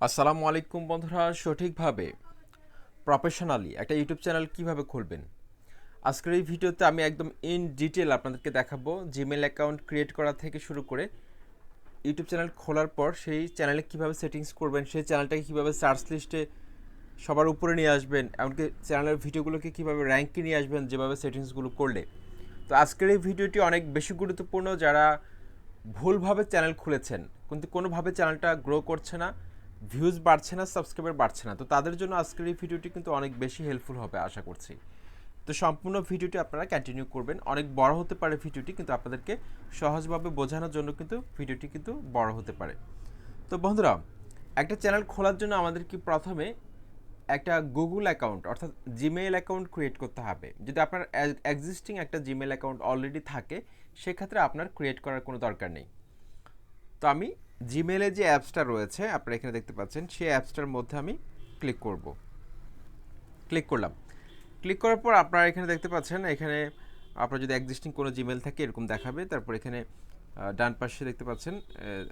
আসসালামু আলাইকুম বন্ধুরা, সঠিকভাবে প্রফেশনালি একটা ইউটিউব চ্যানেল কিভাবে খুলবেন আজকের এই ভিডিওতে আমি একদম ইন ডিটেল আপনাদেরকে দেখাবো। জিমেল অ্যাকাউন্ট ক্রিয়েট করা থেকে শুরু করে ইউটিউব চ্যানেল খোলার পর সেই চ্যানেলে কিভাবে সেটিংস করবেন, সেই চ্যানেলটাকে কিভাবে সার্চ লিস্টে সবার উপরে নিয়ে আসবেন, এমনকি চ্যানেলের ভিডিওগুলোকে কিভাবে র্যাঙ্কে নিয়ে আসবেন যেভাবে সেটিংসগুলো করলে। তো আজকের এই ভিডিওটি অনেক বেশি গুরুত্বপূর্ণ যারা ভুলভাবে চ্যানেল খুলেছেন কিন্তু কোনোভাবে চ্যানেলটা গ্রো করছে না, ভিউজ বাড়ছে না, সাবস্ক্রাইবার বাড়ছে না। তো তাদের জন্য আজকের এই ভিডিওটি কিন্তু অনেক বেশি হেল্পফুল হবে আশা করছি। তো সম্পূর্ণ ভিডিওটি আপনারা কন্টিনিউ করবেন। অনেক বড় হতে পারে ভিডিওটি, কিন্তু আপনাদেরকে সহজভাবে বোঝানোর জন্য কিন্তু ভিডিওটি কিন্তু বড় হতে পারে। তো বন্ধুরা, একটা চ্যানেল খোলার জন্য আমাদের কি প্রথমে একটা গুগল অ্যাকাউন্ট অর্থাৎ জিমেইল অ্যাকাউন্ট ক্রিয়েট করতে হবে। যদি আপনার এক্সিস্টিং একটা জিমেইল অ্যাকাউন্ট অলরেডি থাকে সেক্ষেত্রে আপনার ক্রিয়েট করার কোনো দরকার নেই। তো আমি জিমেইলে যে অ্যাপসটা রয়েছে আপনারা এখানে দেখতে পাচ্ছেন, সেই অ্যাপসটার মধ্যে আমি ক্লিক করব। ক্লিক করলাম। ক্লিক করার পর আপনারা এখানে দেখতে পাচ্ছেন, এখানে আপনার যদি এক্সিস্টিং কোনো জিমেইল থাকে এরকম দেখাবে। তারপর এখানে ডান পাশে দেখতে পাচ্ছেন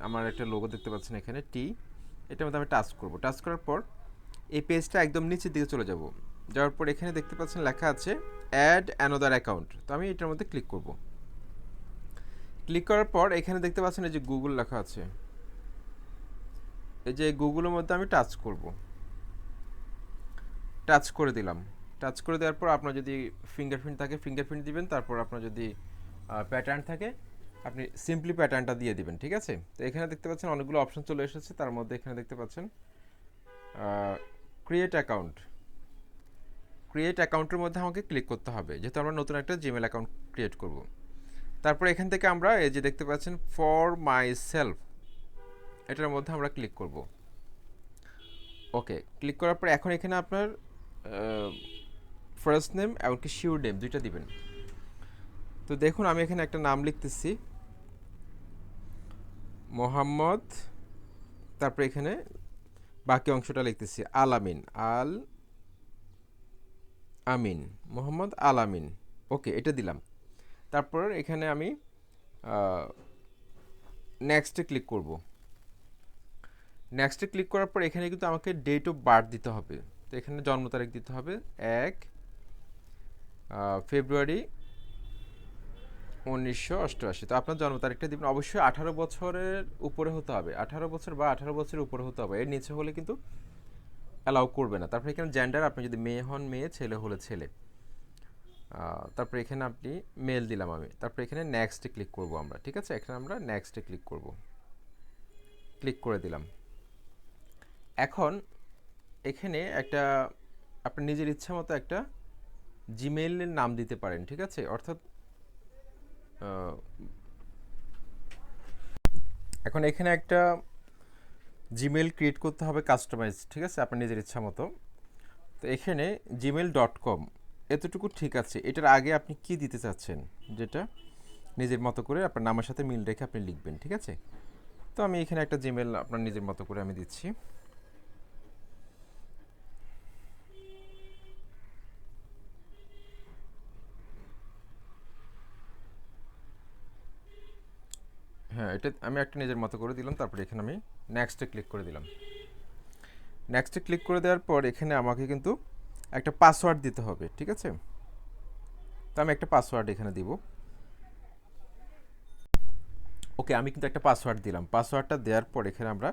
আমার একটা লোগো দেখতে পাচ্ছেন এখানে এটার মধ্যে আমি টাচ করব। টাচ করার পর এই পেজটা একদম নিচের দিকে চলে যাব। যাওয়ার পর এখানে দেখতে পাচ্ছেন লেখা আছে অ্যাড অ্যানাদার অ্যাকাউন্ট। তো আমি এটার মধ্যে ক্লিক করব। ক্লিক করার পর এখানে দেখতে পাচ্ছেন এই যে গুগল লেখা আছে, এই যে গুগলের মধ্যে আমি টাচ করব। টাচ করে দিলাম। টাচ করে দেওয়ার পর আপনার যদি ফিঙ্গারপ্রিন্ট থাকে ফিঙ্গারপ্রিন্ট দিবেন, তারপর আপনার যদি প্যাটার্ন থাকে আপনি সিম্পলি প্যাটার্নটা দিয়ে দিবেন, ঠিক আছে। তো এখানে দেখতে পাচ্ছেন অনেকগুলো অপশন চলে এসেছে, তার মধ্যে এখানে দেখতে পাচ্ছেন ক্রিয়েট অ্যাকাউন্ট। ক্রিয়েট অ্যাকাউন্টের মধ্যে আমাকে ক্লিক করতে হবে, যেহেতু আমরা নতুন একটা জিমেল অ্যাকাউন্ট ক্রিয়েট করব। তারপর এখান থেকে আমরা এই যে দেখতে পাচ্ছেন ফর মাই সেলফ, এটার মধ্যে আমরা ক্লিক করব। ওকে, ক্লিক করার পর এখন এখানে আপনার ফার্স্ট নেম এমনকি শিওর নেম দুইটা দিবেন। তো দেখুন আমি এখানে একটা নাম লিখতেছি মোহাম্মদ, তারপর এখানে বাকি অংশটা লিখতেছি আল আমিন, আল আমিন, মোহাম্মদ আল আমিন। ওকে, এটা দিলাম। তারপর এখানে আমি নেক্সটে ক্লিক করব। নেক্সটে ক্লিক করার পর এখানে কিন্তু আমাকে ডেট অফ বার্থ দিতে হবে। তো এখানে জন্ম তারিখ দিতে হবে 1 ফেব্রুয়ারি 1988। তো আপনার জন্ম তারিখটা দিবেন, অবশ্যই 18 বছরের উপরে হতে হবে, 18 বছর বা 18 বছরের উপরে হতে হবে, এর নিচে হলে কিন্তু অ্যালাউ করবে না। তারপরে এখানে জেন্ডার, আপনি যদি মেয়ে হন মেয়ে, ছেলে হলে ছেলে। তারপরে এখানে আপনি মেল দিলাম আমি। তারপরে এখানে নেক্সটে ক্লিক করব আমরা, ঠিক আছে। এখানে আমরা নেক্সটে ক্লিক করব। ক্লিক করে দিলাম। এখন এখানে একটা আপনার নিজের ইচ্ছা মতো একটা জিমেইলের নাম দিতে পারেন, ঠিক আছে। অর্থাৎ এখন এখানে একটা জিমেইল ক্রিয়েট করতে হবে কাস্টমাইজ, ঠিক আছে, আপনার নিজের ইচ্ছা মতো। তো এখানে gmail.com এতটুকু ঠিক আছে। এটার আগে আপনি কি দিতে চাচ্ছেন, যেটা নিজের মতো করে আপনার নামের সাথে মিল রেখে আপনি লিখবেন, ঠিক আছে। তো আমি এখানে একটা জিমেইল আপনার নিজের মতো করে আমি দিচ্ছি। হ্যাঁ, এটা আমি একটা নিজের মতো করে দিলাম। তারপরে এখানে আমি নেক্সটে ক্লিক করে দিলাম। নেক্সটে ক্লিক করে দেওয়ার পর এখানে আমাকে কিন্তু একটা পাসওয়ার্ড দিতে হবে, ঠিক আছে। তো আমি একটা পাসওয়ার্ড এখানে দিব। ওকে, আমি কিন্তু একটা পাসওয়ার্ড দিলাম। পাসওয়ার্ডটা দেওয়ার পর এখানে আমরা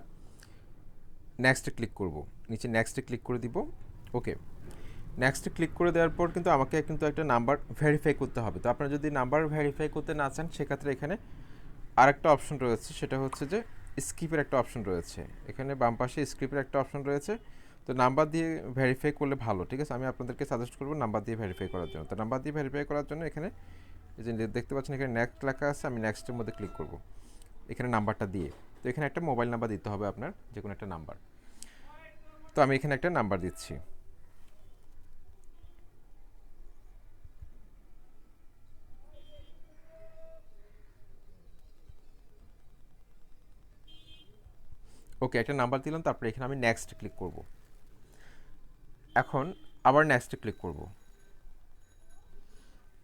নেক্সটে ক্লিক করব। নিচে নেক্সটে ক্লিক করে দিব। ওকে, নেক্সটে ক্লিক করে দেওয়ার পর কিন্তু আমাকে কিন্তু একটা নাম্বার ভেরিফাই করতে হবে। তো আপনারা যদি নাম্বার ভেরিফাই করতে না চান সেক্ষেত্রে এখানে আরেকটা অপশন রয়েছে, সেটা হচ্ছে যে স্কিপের একটা অপশন রয়েছে। এখানে বাম পাশে স্কিপের একটা অপশন রয়েছে। তো নাম্বার দিয়ে ভেরিফাই করলে ভালো, ঠিক আছে। আমি আপনাদেরকে সাজেস্ট করবো নাম্বার দিয়ে ভেরিফাই করার জন্য। তো নাম্বার দিয়ে ভেরিফাই করার জন্য এখানে এই যে দেখতে পাচ্ছেন এখানে নেক্সট লেখা আছে, আমি নেক্সটের মধ্যে ক্লিক করব এখানে নাম্বারটা দিয়ে। তো এখানে একটা মোবাইল নাম্বার দিতে হবে আপনার, যে কোনো একটা নাম্বার। তো আমি এখানে একটা নাম্বার দিচ্ছি। ওকে, একটা নাম্বার দিলাম। তারপরে এখানে আমি নেক্সট ক্লিক করব। এখন আবার নেক্সটে ক্লিক করব।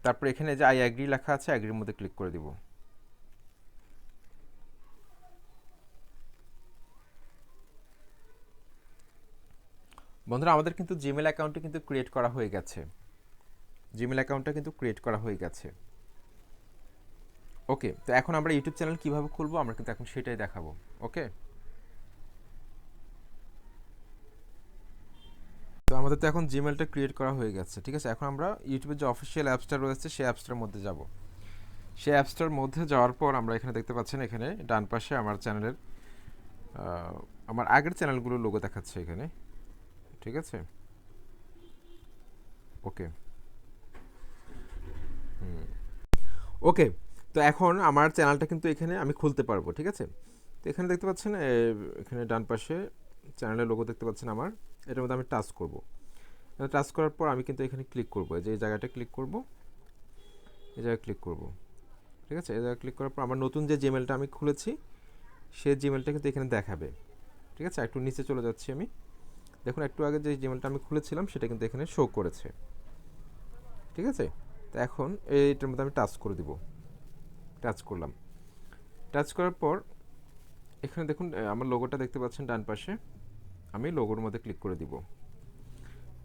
তারপরে এখানে যে আই অ্যাগ্রি লেখা আছে, অ্যাগ্রির মধ্যে ক্লিক করে দিব। বন্ধুরা আমাদের কিন্তু জিমেল অ্যাকাউন্টে কিন্তু ক্রিয়েট করা হয়ে গেছে, জিমেল অ্যাকাউন্টটা কিন্তু ক্রিয়েট করা হয়ে গেছে। ওকে, তো এখন আমরা ইউটিউব চ্যানেল কীভাবে খুলবো আমরা কিন্তু এখন সেটাই দেখাবো। ওকে, তো আমাদের তো এখন জিমেলটা ক্রিয়েট করা হয়ে গেছে, ঠিক আছে। এখন আমরা ইউটিউবের যে অফিসিয়াল অ্যাপসটা রয়েছে সেই অ্যাপসটার মধ্যে যাব। সেই অ্যাপসটার মধ্যে যাওয়ার পর আমরা এখানে দেখতে পাচ্ছেন, এখানে ডান পাশে আমার চ্যানেলের আমার আগের চ্যানেলগুলোর লোগো দেখাচ্ছে এখানে, ঠিক আছে। ওকে, ওকে, তো এখন আমার চ্যানেলটা কিন্তু এখানে আমি খুলতে পারবো, ঠিক আছে। তো এখানে দেখতে পাচ্ছেন, এখানে ডান পাশে চ্যানেলের লোগো দেখতে পাচ্ছেন আমার, এটার মধ্যে আমি টাচ করব। টাচ করার পর আমি কিন্তু এখানে ক্লিক করব, যে এই জায়গাটা ক্লিক করব, এই জায়গায় ক্লিক করব, ঠিক আছে। এই জায়গায় ক্লিক করার পর আমার নতুন যে জিমেলটা আমি খুলেছি সেই জিমেলটা কিন্তু এখানে দেখাবে, ঠিক আছে। একটু নিচে চলে যাচ্ছি আমি, দেখুন একটু আগে যে জিমেলটা আমি খুলেছিলাম সেটা কিন্তু এখানে শো করেছে, ঠিক আছে। তো এখন এইটার মধ্যে আমি টাচ করে দিব, টাচ করলাম। টাচ করার পর এখানে দেখুন আমার লোগোটা দেখতে পাচ্ছেন ডান পাশে, আমি লোগোর মধ্যে ক্লিক করে দিব,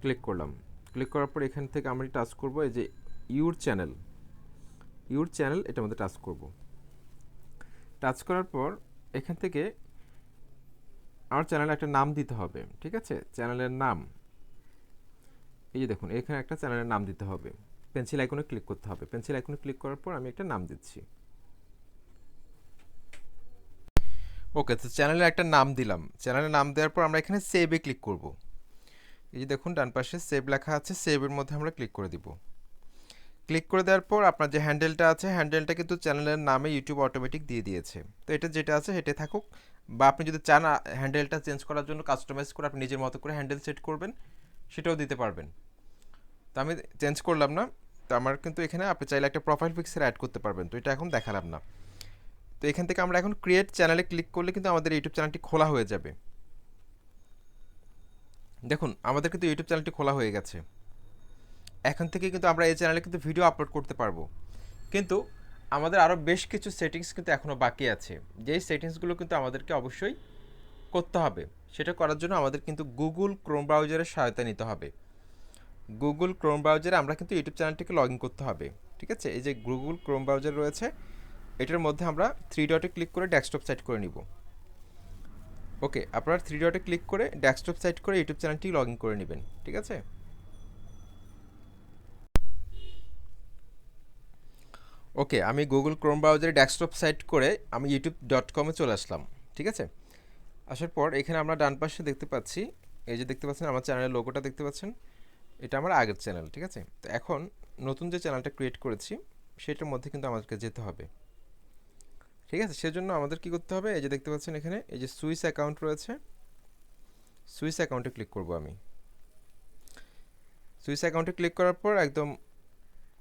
ক্লিক করলাম। ক্লিক করার পর এখান থেকে আমি টাচ করব এই যে ইউর চ্যানেল, ইউর চ্যানেল এটার মধ্যে টাচ করব। টাচ করার পর এখান থেকে আমার চ্যানেলে একটা নাম দিতে হবে, ঠিক আছে। চ্যানেলের নাম, এই যে দেখুন এখানে একটা চ্যানেলের নাম দিতে হবে, পেন্সিল আইকনে ক্লিক করতে হবে। পেন্সিল আইকনে ক্লিক করার পর আমি একটা নাম দিচ্ছি। ওকে, তো চ্যানেলের একটা নাম দিলাম। চ্যানেলের নাম দেওয়ার পর আমরা এখানে সেভে ক্লিক করব। এই যে দেখুন ডান পাশে সেভ লেখা আছে, সেভের মধ্যে আমরা ক্লিক করে দিব। ক্লিক করে দেওয়ার পর আপনার যে হ্যান্ডেলটা আছে, হ্যান্ডেলটা কিন্তু চ্যানেলের নামে ইউটিউব অটোমেটিক দিয়ে দিয়েছে। তো এটা যেটা আছে সেটাই থাকুক, বা আপনি যদি চান হ্যান্ডেলটা চেঞ্জ করার জন্য কাস্টমাইজ করে আপনি নিজের মতো করে হ্যান্ডেল সেট করবেন, সেটাও দিতে পারবেন। তো আমি চেঞ্জ করলাম না। তো আমার কিন্তু এখানে আপনি চাইলে একটা প্রোফাইল পিকচার অ্যাড করতে পারবেন, তো এটা এখন দেখালাম না। তো এখান থেকে আমরা এখন ক্রিয়েট চ্যানেলে ক্লিক করলে কিন্তু আমাদের ইউটিউব চ্যানেলটি খোলা হয়ে যাবে। দেখুন আমাদের কিন্তু ইউটিউব চ্যানেলটি খোলা হয়ে গেছে। এখন থেকে কিন্তু আমরা এই চ্যানেলে কিন্তু ভিডিও আপলোড করতে পারবো, কিন্তু আমাদের আরও বেশ কিছু সেটিংস কিন্তু এখনও বাকি আছে, যেই সেটিংসগুলো কিন্তু আমাদেরকে অবশ্যই করতে হবে। সেটা করার জন্য আমাদের কিন্তু গুগল ক্রোম ব্রাউজারের সহায়তা নিতে হবে। গুগল ক্রোম ব্রাউজারে আমরা কিন্তু ইউটিউব চ্যানেলটিকে লগ ইন করতে হবে, ঠিক আছে। এই যে গুগল ক্রোম ব্রাউজার রয়েছে, এটার মধ্যে আমরা থ্রি ডটে ক্লিক করে ডেস্কটপ সাইট করে নিব। ওকে, আপনারা থ্রি ডটে ক্লিক করে ডেস্কটপ সাইট করে ইউটিউব চ্যানেলটি লগ ইন করে নেবেন, ঠিক আছে। ওকে, আমি গুগল ক্রোম ব্রাউজারে ডেস্কটপ সাইট করে আমি youtube.com-এ চলে আসলাম, ঠিক আছে। আসার পর এখানে আমরা ডান পাশে দেখতে পাচ্ছি, এই যে দেখতে পাচ্ছেন আমার চ্যানেলের লোগোটা দেখতে পাচ্ছেন, এটা আমার আগের চ্যানেল, ঠিক আছে। তো এখন নতুন যে চ্যানেলটা ক্রিয়েট করেছি সেটার মধ্যে কিন্তু আমাদেরকে যেতে হবে, ঠিক আছে। সেজন্য আমাদের কি করতে হবে, এই যে দেখতে পাচ্ছেন এখানে এই যে সুইস অ্যাকাউন্ট রয়েছে, সুইস অ্যাকাউন্টে ক্লিক করব আমি। সুইস অ্যাকাউন্টে ক্লিক করার পর একদম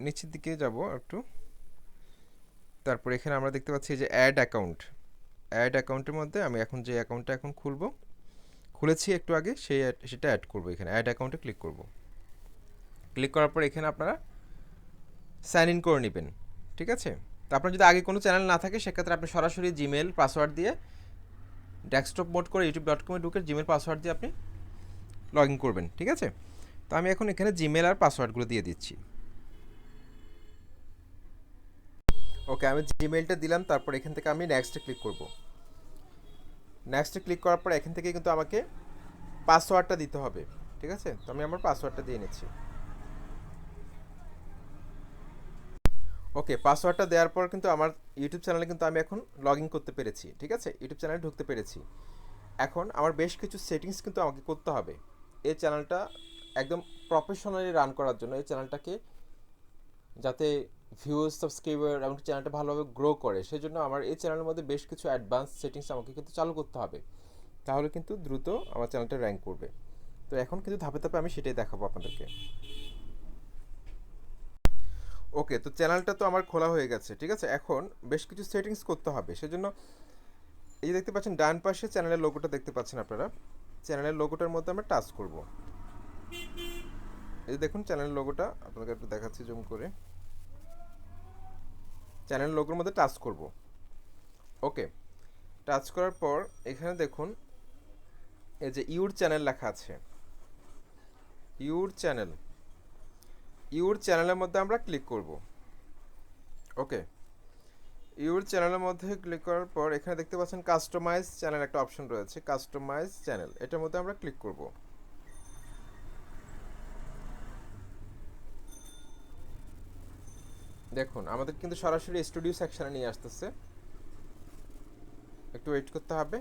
নিচের দিকে যাব একটু, তারপর এখানে আমরা দেখতে পাচ্ছি যে অ্যাড অ্যাকাউন্ট, অ্যাড অ্যাকাউন্টের মধ্যে আমি এখন যে অ্যাকাউন্টটা এখন খুলেছি একটু আগে, সেটা অ্যাড করব। এখানে অ্যাড অ্যাকাউন্টে ক্লিক করব। ক্লিক করার পর এখানে আপনারা সাইন ইন করে নেবেন, ঠিক আছে। তো আপনার যদি আগে কোনো চ্যানেল না থাকে সেক্ষেত্রে আপনি সরাসরি জিমেল পাসওয়ার্ড দিয়ে ডেস্কটপ মোড করে youtube.com-এ ঢুকে জিমেল পাসওয়ার্ড দিয়ে আপনি লগ ইন করবেন, ঠিক আছে। তো আমি এখন এখানে জিমেল আর পাসওয়ার্ডগুলো দিয়ে দিচ্ছি। ওকে, আমি জিমেলটা দিলাম, তারপর এখান থেকে আমি নেক্সটে ক্লিক করব। নেক্সটে ক্লিক করার পর এখান থেকে কিন্তু আমাকে পাসওয়ার্ডটা দিতে হবে, ঠিক আছে। তো আমি আমার পাসওয়ার্ডটা দিয়ে নিচ্ছি। ওকে, পাসওয়ার্ডটা দেওয়ার পর কিন্তু আমার ইউটিউব চ্যানেলে কিন্তু আমি এখন লগ ইন করতে পেরেছি, ঠিক আছে। ইউটিউব চ্যানেলে ঢুকতে পেরেছি। এখন আমার বেশ কিছু সেটিংস কিন্তু আমাকে করতে হবে এই চ্যানেলটা একদম প্রফেশনালি রান করার জন্য। এই চ্যানেলটাকে যাতে ভিউজ, সাবস্ক্রাইবার এবং চ্যানেলটা ভালোভাবে গ্রো করে, সেজন্য আমার এই চ্যানেলের মধ্যে বেশ কিছু অ্যাডভান্স সেটিংস আমাকে কিন্তু চালু করতে হবে, তাহলে কিন্তু দ্রুত আমার চ্যানেলটা র্যাঙ্ক করবে। তো এখন কিন্তু ধাপে ধাপে আমি সেটাই দেখাবো আপনাদেরকে। ওকে, তো চ্যানেলটা তো আমার খোলা হয়ে গেছে, ঠিক আছে। এখন বেশ কিছু সেটিংস করতে হবে, সেজন্য এই যে দেখতে পাচ্ছেন ডান পাশে চ্যানেলের লোগোটা দেখতে পাচ্ছেন আপনারা, চ্যানেলের লোগোটার মধ্যে আমরা টাচ করব। এই যে দেখুন চ্যানেলের লোগোটা আপনাদের একটু দেখাচ্ছি জুম করে, চ্যানেল লোগোর মধ্যে টাচ করব। ওকে, টাচ করার পর এখানে দেখুন এই যে ইউর চ্যানেল লেখা আছে, ইউর চ্যানেল, ইউর চ্যানেলের মধ্যে আমরা ক্লিক করব। ওকে, ইউর চ্যানেলের মধ্যে ক্লিক করার পর এখানে দেখতে পাচ্ছেন কাস্টমাইজ চ্যানেল একটা অপশন রয়েছে, কাস্টমাইজ চ্যানেল, এটার মধ্যে আমরা ক্লিক করব। দেখুন আমাদের কিন্তু সরাসরি স্টুডিও সেকশনে নিয়ে আসতেছে, একটু ওয়েট করতে হবে।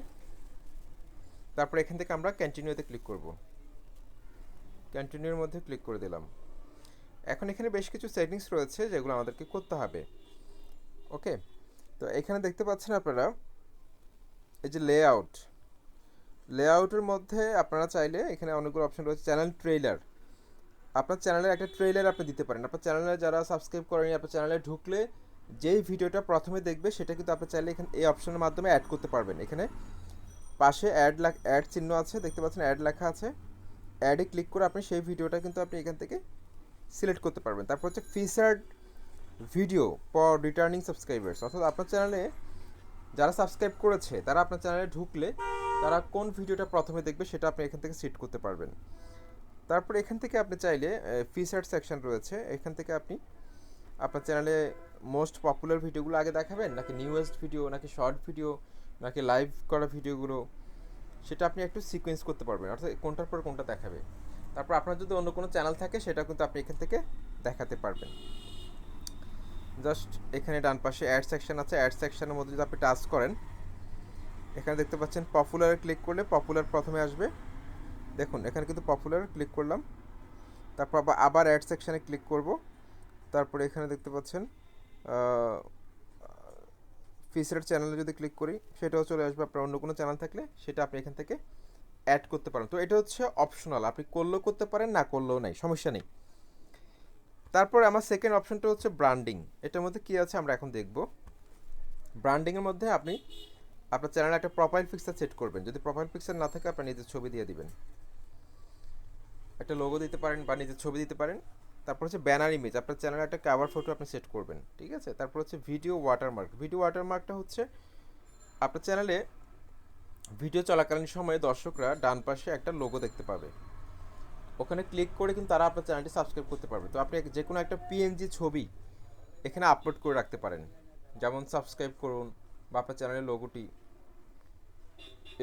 তারপর এখান থেকে আমরা কন্টিনিউতে ক্লিক করব, কন্টিনিউর মধ্যে ক্লিক করে দিলাম। এখন এখানে বেশ কিছু সেটিংস রয়েছে যেগুলো আমাদেরকে করতে হবে। ওকে, তো এখানে দেখতে পাচ্ছেন আপনারা এই যে লেআউট, লেআউটের মধ্যে আপনারা চাইলে এখানে অনেকগুলো অপশন রয়েছে। চ্যানেল ট্রেইলার, আপনার চ্যানেলের একটা ট্রেইলার আপনি দিতে পারেন। আপনার চ্যানেলে যারা সাবস্ক্রাইব করেনি, আপনার চ্যানেলে ঢুকলে যেই ভিডিওটা প্রথমে দেখবে সেটা কিন্তু আপনি চাইলে এখানে এই অপশনের মাধ্যমে অ্যাড করতে পারবেন। এখানে পাশে অ্যাড চিহ্ন আছে, দেখতে পাচ্ছেন অ্যাড লেখা আছে, অ্যাডে ক্লিক করে আপনি সেই ভিডিওটা কিন্তু আপনি এখান থেকে সিলেক্ট করতে পারবেন। তারপর হচ্ছে featured video for returning subscribers, অর্থাৎ আপনার চ্যানেলে যারা সাবস্ক্রাইব করেছে তারা আপনার চ্যানেলে ঢুকলে তারা কোন ভিডিওটা প্রথমে দেখবে সেটা আপনি এখান থেকে সিট করতে পারবেন। তারপর এখান থেকে আপনি চাইলে ফিচার্ড সেকশন রয়েছে, এখান থেকে আপনি আপনার চ্যানেলে মোস্ট পপুলার ভিডিওগুলো আগে দেখাবেন, নাকি নিউয়েস্ট ভিডিও, নাকি শর্ট ভিডিও, নাকি লাইভ করা ভিডিওগুলো, সেটা আপনি একটু সিকোয়েন্স করতে পারবেন, অর্থাৎ কোনটার পর কোনটা দেখাবে। তারপর আপনার যদি অন্য কোনো চ্যানেল থাকে সেটা কিন্তু আপনি এখান থেকে দেখাতে পারবেন। জাস্ট এখানে ডান পাশে অ্যাড সেকশন আছে, অ্যাড সেকশনের মধ্যে যদি আপনি টাচ করেন, এখানে দেখতে পাচ্ছেন পপুলারে ক্লিক করলে পপুলার প্রথমে আসবে। দেখুন এখানে কিন্তু পপুলার ক্লিক করলাম, তারপর আবার অ্যাড সেকশানে ক্লিক করব। তারপরে এখানে দেখতে পাচ্ছেন ফিচার চ্যানেলে যদি ক্লিক করি সেটাও চলে আসবে। আপনার অন্য কোনো চ্যানেল থাকলে সেটা আপনি এখান থেকে অ্যাড করতে পারেন। তো এটা হচ্ছে অপশনাল, আপনি করলেও করতে পারেন, না করলেও নাই, সমস্যা নেই। তারপরে আমার সেকেন্ড অপশনটা হচ্ছে ব্র্যান্ডিং। এটার মধ্যে কী আছে আমরা এখন দেখব। ব্র্যান্ডিংয়ের মধ্যে আপনি আপনার চ্যানেলে একটা প্রোফাইল পিকচার সেট করবেন। যদি প্রোফাইল পিকচার না থাকে আপনার নিজের ছবি দিয়ে দিবেন, একটা লোগো দিতে পারেন বা নিজের ছবি দিতে পারেন। তারপর হচ্ছে ব্যানার ইমেজ, আপনার চ্যানেলে একটা কভার ফটো আপনি সেট করবেন, ঠিক আছে। তারপর হচ্ছে ভিডিও ওয়াটারমার্ক, ভিডিও ওয়াটারমার্কটা হচ্ছে আপনার চ্যানেলে ভিডিও চলাকালীন সময়ে দর্শকরা ডান পাশে একটা লোগো দেখতে পাবে, ওখানে ক্লিক করে কিন্তু তারা আপনার চ্যানেলটি সাবস্ক্রাইব করতে পারবে। তো আপনি যে কোনো একটা পিএনজি ছবি এখানে আপলোড করে রাখতে পারেন, যেমন সাবস্ক্রাইব করুন বা আপনার চ্যানেলের লোগোটি,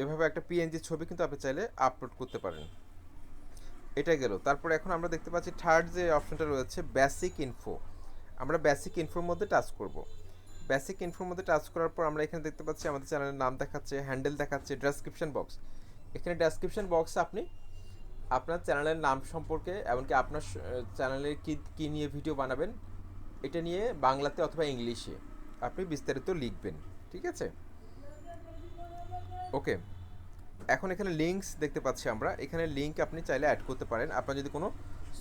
এভাবে একটা পিএনজি ছবি কিন্তু আপনি চাইলে আপলোড করতে পারেন। এটা গেল। তারপর এখন আমরা দেখতে পাচ্ছি থার্ড যে অপশনটা রয়েছে বেসিক ইনফো, আমরা বেসিক ইনফোর মধ্যে টাচ করব। বেসিক ইনফোর মধ্যে টাচ করার পর আমরা এখানে দেখতে পাচ্ছি আমাদের চ্যানেলের নাম দেখাচ্ছে, হ্যান্ডেল দেখাচ্ছে, ডেসক্রিপশন বক্স। এখানে ডেসক্রিপশন বক্সে আপনি আপনার চ্যানেলের নাম সম্পর্কে, এমনকি আপনার চ্যানেলে কী নিয়ে ভিডিও বানাবেন এটা নিয়ে বাংলাতে অথবা ইংলিশে আপনি বিস্তারিত লিখবেন, ঠিক আছে। ওকে, এখন এখানে লিঙ্কস দেখতে পাচ্ছি আমরা, এখানে লিঙ্ক আপনি চাইলে অ্যাড করতে পারেন। আপনার যদি কোনো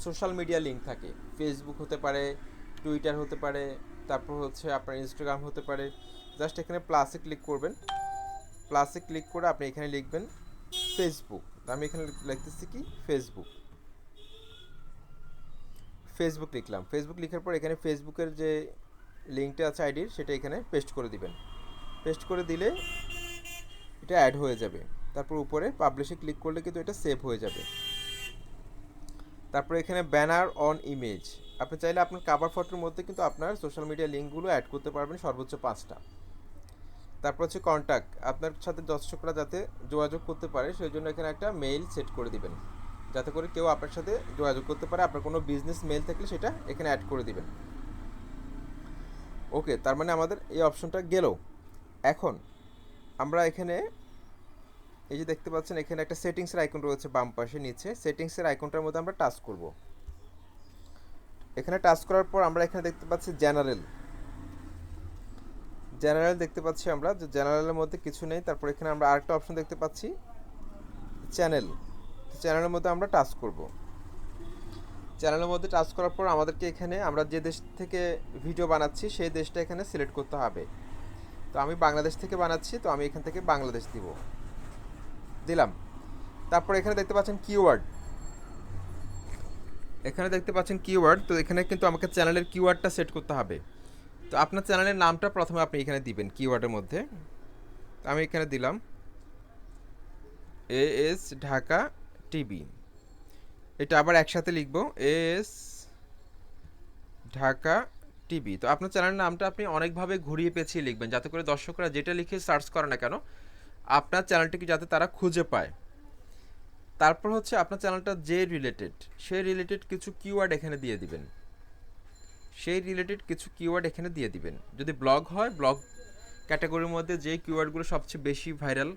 সোশ্যাল মিডিয়া লিঙ্ক থাকে, ফেসবুক হতে পারে, টুইটার হতে পারে, তারপর হচ্ছে আপনার ইনস্টাগ্রাম হতে পারে, জাস্ট এখানে প্লাসে ক্লিক করবেন। প্লাসে ক্লিক করে আপনি এখানে লিখবেন ফেসবুক, আমি এখানে লিখতেছি কি ফেসবুক, ফেসবুক লিখলাম। ফেসবুক লেখার পর এখানে ফেসবুকের যে লিঙ্কটা আছে আইডির সেটা এখানে পেস্ট করে দিবেন। পেস্ট করে দিলে এটা অ্যাড হয়ে যাবে। তারপর উপরে পাবলিশে ক্লিক করলে কিন্তু এটা সেভ হয়ে যাবে। তারপরে এখানে ব্যানার অন ইমেজ, আপনি চাইলে আপনার কভার ফটোর মধ্যে কিন্তু আপনার সোশ্যাল মিডিয়া লিঙ্কগুলো অ্যাড করতে পারবেন, সর্বোচ্চ 5টা। তারপর হচ্ছে কন্ট্যাক্ট, আপনার সাথে দর্শকরা যাতে যোগাযোগ করতে পারে সেই জন্য এখানে একটা মেইল সেট করে দিবেন, যাতে করে কেউ আপনার সাথে যোগাযোগ করতে পারে। আপনার কোনো বিজনেস মেইল থাকলে সেটা এখানে অ্যাড করে দিবেন। ওকে, তার মানে আমাদের এই অপশনটা গেল। এখন আমরা এখানে এই যে দেখতে পাচ্ছেন এখানে একটা সেটিংসের আইকন রয়েছে বাম পাশে নিচে, সেটিংসের আইকনটার মধ্যে আমরা টাচ করব। এখানে টাচ করার পর আমরা এখানে দেখতে পাচ্ছি জেনারেল, জেনারেল দেখতে পাচ্ছি আমরা, যে জেনারেলের মধ্যে কিছু নেই। তারপর এখানে আমরা আরেকটা অপশন দেখতে পাচ্ছি চ্যানেল, চ্যানেলের মধ্যে আমরা টাচ করব। চ্যানেলের মধ্যে টাচ করার পর আমাদেরকে এখানে আমরা যে দেশ থেকে ভিডিও বানাচ্ছি সেই দেশটা এখানে সিলেক্ট করতে হবে। তো আমি বাংলাদেশ থেকে বানাচ্ছি, তো আমি এখান থেকে বাংলাদেশ দিলাম। তারপর এখানে দেখতে পাচ্ছেন কিওয়ার্ড, এখানে দেখতে পাচ্ছেন কিওয়ার্ড, তো এখানে কিন্তু আমাকে চ্যানেলের কিওয়ার্ডটা সেট করতে হবে। তো আপনার চ্যানেলের নামটা প্রথমে আপনি এখানে দিবেন কিওয়ার্ডের মধ্যে। আমি এখানে দিলাম AS ঢাকা টিভি, এটা আবার একসাথে লিখবো, এস ঢাকা টিভি। তো আপনার চ্যানেলের নামটা আপনি অনেকভাবে ঘুরিয়ে পেঁচিয়ে লিখবেন, যাতে করে দর্শকরা যেটা লিখে সার্চ করে না কেন আপনার চ্যানেলটিকে যাতে তারা খুঁজে পায়। তারপর হচ্ছে আপনার চ্যানেলটা যে রিলেটেড, সেই রিলেটেড কিছু কিওয়ার্ড এখানে দিয়ে দিবেন, সেই রিলেটেড কিছু কিওয়ার্ড এখানে দিয়ে দিবেন। যদি ব্লগ হয়, ব্লগ ক্যাটাগরির মধ্যে যে কিওয়ার্ডগুলো সবচেয়ে বেশি ভাইরাল,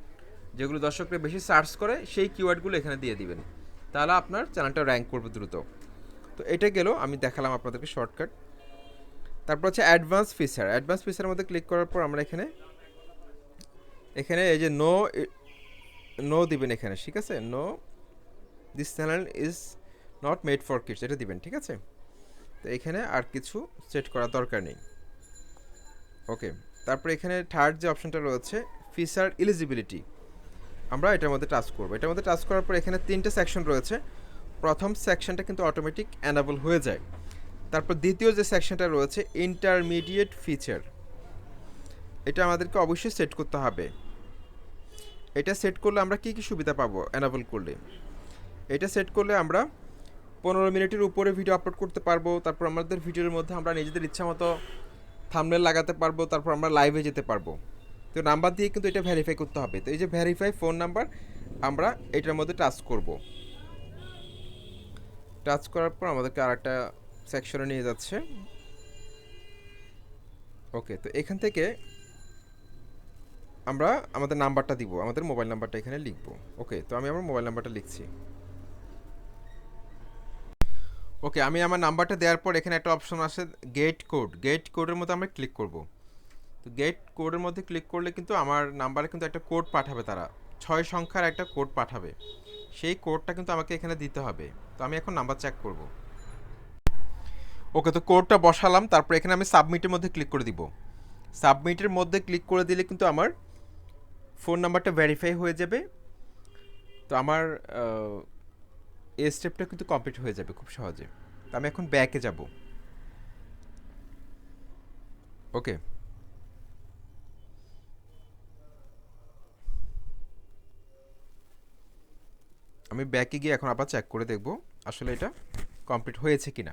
যেগুলো দর্শকরা বেশি সার্চ করে, সেই কিওয়ার্ডগুলো এখানে দিয়ে দিবেন, তাহলে আপনার চ্যানেলটা র্যাঙ্ক করবে দ্রুত। তো এটা গেল, আমি দেখালাম আপনাদেরকে শর্টকাট। তারপর হচ্ছে অ্যাডভান্স ফিচার। অ্যাডভান্স ফিচারের মধ্যে ক্লিক করার পর আমরা এখানে এখানে এই যে নো নো দিবেন এখানে, ঠিক আছে? No, this channel is not made for kids, এটা দিবেন, ঠিক আছে? তো এখানে আর কিছু সেট করার দরকার নেই। ওকে, তারপরে এখানে থার্ড যে অপশনটা রয়েছে ফিচার এলিজিবিলিটি, আমরা এটার মধ্যে টাচ করবো। এটার মধ্যে টাচ করার পর এখানে 3টে সেকশন রয়েছে। প্রথম সেকশনটা কিন্তু অটোমেটিক অ্যানাবল হয়ে যায়। তারপর দ্বিতীয় যে সেকশনটা রয়েছে ইন্টারমিডিয়েট ফিচার, এটা আমাদেরকে অবশ্যই সেট করতে হবে। এটা সেট করলে আমরা কী কী সুবিধা পাবো অ্যানাবল করলে? এটা সেট করলে আমরা 15 মিনিটের উপরে ভিডিও আপলোড করতে পারবো। তারপর আমাদের ভিডিওর মধ্যে আমরা নিজেদের ইচ্ছা মতো থাম্বনেল লাগাতে পারবো। তারপর আমরা লাইভে যেতে পারবো। তো নাম্বার দিয়ে কিন্তু এটা ভেরিফাই করতে হবে। তো এই যে ভেরিফাই ফোন নাম্বার, আমরা এটার মধ্যে টাচ করব। টাচ করার পর আমাদেরকে আরেকটা সেকশনে নিয়ে যাচ্ছে। ওকে, তো এখান থেকে আমরা আমাদের নাম্বারটা দিব, আমাদের মোবাইল নাম্বারটা এখানে লিখবো। ওকে, তো আমি আমার মোবাইল নাম্বারটা লিখছি। ওকে, আমি আমার নাম্বারটা দেওয়ার পর এখানে একটা অপশন আসে গেট কোড। গেট কোডের মধ্যে আমরা ক্লিক করব। তো গেট কোডের মধ্যে ক্লিক করলে কিন্তু আমার নাম্বারে কিন্তু একটা কোড পাঠাবে, তারা 6 সংখ্যার একটা কোড পাঠাবে। সেই কোডটা কিন্তু আমাকে এখানে দিতে হবে। তো আমি এখন নাম্বার চেক করব। ওকে, তো কোডটা বসালাম। তারপর এখানে আমি সাবমিটের মধ্যে ক্লিক করে দিব। সাবমিটের মধ্যে ক্লিক করে দিলে কিন্তু আমার ফোন নাম্বারটা ভেরিফাই হয়ে যাবে। তো আমার এই স্টেপটা কিন্তু কমপ্লিট হয়ে যাবে খুব সহজে। তো আমি এখন ব্যাকে যাব। ওকে, আমি ব্যাকে গিয়ে এখন আবার চেক করে দেখব আসলে এটা কমপ্লিট হয়েছে কিনা,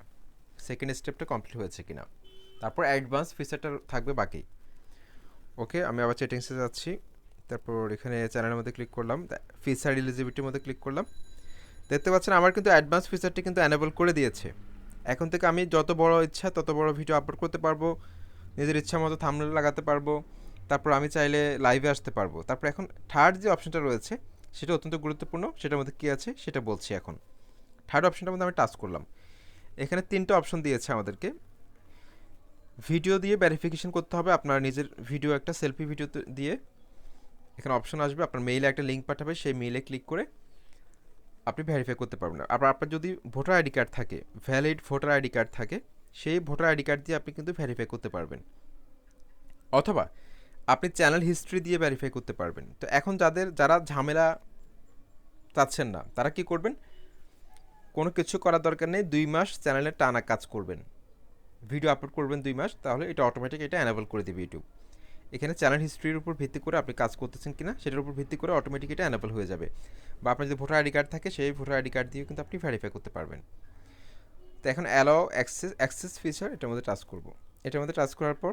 সেকেন্ড স্টেপটা কমপ্লিট হয়েছে কিনা। তারপর অ্যাডভান্স ফিচারটা থাকবে বাকি। ওকে, আমি আবার সেটিংসে যাচ্ছি। তারপর এখানে চ্যানেলের মধ্যে ক্লিক করলাম, ফিচার এলিজিবিলিটির মধ্যে ক্লিক করলাম। দেখতে পাচ্ছেন আমার কিন্তু অ্যাডভান্স ফিচারটি কিন্তু অ্যানেবল করে দিয়েছে। এখন থেকে আমি যত বড় ইচ্ছা তত বড় ভিডিও আপলোড করতে পারবো, নিজের ইচ্ছা মতো থাম্বনেল লাগাতে পারবো। তারপর আমি চাইলে লাইভে আসতে পারবো। তারপর এখন থার্ড যে অপশনটা রয়েছে সেটা অত্যন্ত গুরুত্বপূর্ণ, সেটার মধ্যে কী আছে সেটা বলছি। এখন থার্ড অপশনটার মধ্যে আমি টাচ করলাম। এখানে 3টে অপশন দিয়েছে আমাদেরকে। ভিডিও দিয়ে ভেরিফিকেশন করতে হবে, আপনার নিজের ভিডিও, একটা সেলফি ভিডিও দিয়ে এখানে অপশন আসবে, আপনার মেইলে একটা লিঙ্ক পাঠাবে, সেই মেইলে ক্লিক করে আপনি ভেরিফাই করতে পারবেন। আবার আপনার যদি ভোটার আইডি কার্ড থাকে, ভ্যালিড ভোটার আইডি কার্ড থাকে, সেই ভোটার আইডি কার্ড দিয়ে আপনি কিন্তু ভেরিফাই করতে পারবেন। অথবা আপনি চ্যানেল হিস্ট্রি দিয়ে ভেরিফাই করতে পারবেন। তো এখন যারা ঝামেলা চাচ্ছেন না, তারা কি করবেন? কোনো কিছু করার দরকার নেই, 2 মাস চ্যানেলে টানা কাজ করবেন, ভিডিও আপলোড করবেন 2 মাস, তাহলে এটা অটোমেটিক এটা অ্যানেবল করে দেবে ইউটিউব। এখানে চ্যানেল হিস্ট্রির উপর ভিত্তি করে আপনি কাজ করতেছেন কিনা সেটার উপর ভিত্তি করে অটোমেটিক এটা অ্যানেবল হয়ে যাবে। বা আপনার যদি ভোটার আইডি কার্ড থাকে, সেই ভোটার আইডি কার্ড দিয়ে কিন্তু আপনি ভেরিফাই করতে পারবেন। তো এখন অ্যালাও অ্যাক্সেস ফিচার, এটার মধ্যে টাচ করব। এটার মধ্যে টাচ করার পর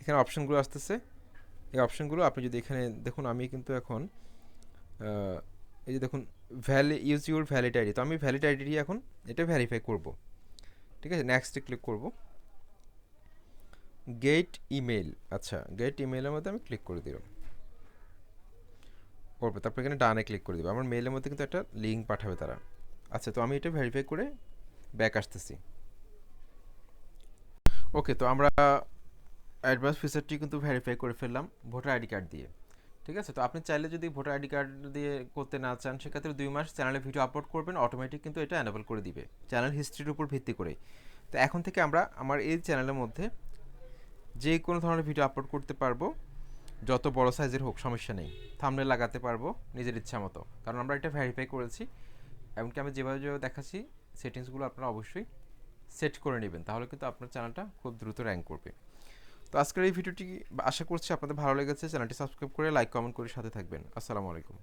এখানে অপশনগুলো আসতেছে। এই অপশনগুলো আপনি যদি এখানে দেখুন, আমি কিন্তু এখন এই যে দেখুন ইউজ ইউর ভ্যালিড আইডি, তো আমি ভ্যালিড আইডি এখন এটা ভেরিফাই করব। ঠিক আছে, নেক্সটে ক্লিক করব। গেট ইমেল, আচ্ছা গেট ইমেলের মধ্যে আমি ক্লিক করে দিলাম। করবে, তারপর এখানে ডানে ক্লিক করে দেবো। আমার মেইলের মধ্যে কিন্তু একটা লিঙ্ক পাঠাবে তারা। আচ্ছা, তো আমি এটা ভেরিফাই করে ব্যাক আসতেছি। ওকে, তো আমরা অ্যাডভান্স ফিচারটি কিন্তু ভেরিফাই করে ফেললাম ভোটার আইডি কার্ড দিয়ে। ঠিক আছে, তো আপনি চাইলে যদি ভোটার আইডি কার্ড দিয়ে করতে না চান, সেক্ষেত্রে 2 মাস চ্যানেলে ভিডিও আপলোড করবেন, অটোমেটিক কিন্তু এটা অ্যানেবল করে দিবে চ্যানেল হিস্ট্রির উপর ভিত্তি করে। তো এখন থেকে আমরা আমার এই চ্যানেলের মধ্যে যে কোনো ধরনের ভিডিও আপলোড করতে পারবো, যত বড় সাইজের হোক সমস্যা নেই, থাম্বনেল লাগাতে পারবো নিজের ইচ্ছা মতো, কারণ আমরা এটা ভেরিফাই করেছি। এমনকি আমি যেভাবে দেখাচ্ছি সেটিংসগুলো আপনারা অবশ্যই সেট করে নেবেন, তাহলে কিন্তু আপনার চ্যানেলটা খুব দ্রুত র্যাঙ্ক করবে। তো আজকের এই ভিডিওটি আশা করছি আপনাদের ভালো লেগেছে। চ্যানেলটি সাবস্ক্রাইব করে লাইক কমেন্ট করে সাথে থাকবেন। আসসালামু আলাইকুম।